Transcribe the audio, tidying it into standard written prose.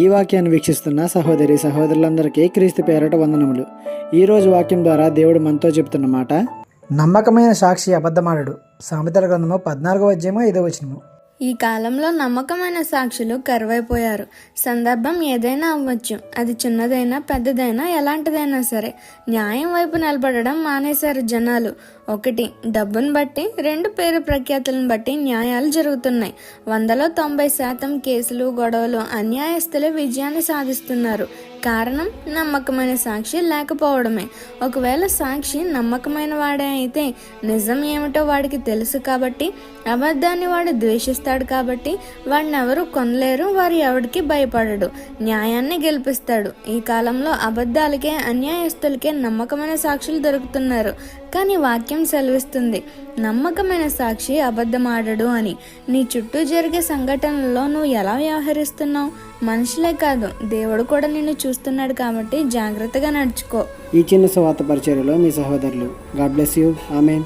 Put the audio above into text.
ఈ వాక్యాన్ని వీక్షిస్తున్న సహోదరి సహోదరులందరికీ క్రీస్తు పేరట వందనములు. ఈరోజు వాక్యం ద్వారా దేవుడు మనతో చెబుతున్న మాట, నమ్మకమైన సాక్షి అబద్ధమాడడు. సామెతల గ్రంథము 14:5. ఈ కాలంలో నమ్మకమైన సాక్షులు కరువైపోయారు. సందర్భం ఏదైనా అవ్వచ్చు, అది చిన్నదైనా పెద్దదైనా ఎలాంటిదైనా సరే న్యాయం వైపు నిలబడడం మానేశారు జనాలు. 1 డబ్బును బట్టి, 2 పేరు ప్రఖ్యాతులను బట్టి న్యాయాలు జరుగుతున్నాయి. 100% కేసులు గొడవలు అన్యాయస్తులే విజయాన్ని సాధిస్తున్నారు. కారణం నమ్మకమైన సాక్షి లేకపోవడమే. ఒకవేళ సాక్షి నమ్మకమైన వాడే అయితే నిజం ఏమిటో వాడికి తెలుసు కాబట్టి, అబద్ధాన్ని వాడు ద్వేషిస్తాడు కాబట్టి వాడిని ఎవరు కొనలేరు, వారు ఎవడికి భయపడడు, న్యాయాన్ని గెలిపిస్తాడు. ఈ కాలంలో అబద్ధాలకే అన్యాయస్తులకే నమ్మకమైన సాక్షులు దొరుకుతున్నారు. కానీ వాక్యం సెలవిస్తుంది, నమ్మకమైన సాక్షి అబద్ధమాడడు అని. నీ చుట్టూ జరిగే సంఘటనలలో నువ్వు ఎలా వ్యవహరిస్తున్నావు? మనుషులే కాదు, దేవుడు కూడా నిన్ను చూస్తున్నాడు కాబట్టి జాగ్రత్తగా నడుచుకో. ఈ చిన్న సువార్త పరిచర్యలో మీ సహోదరులు. God bless you. ఆమేన్.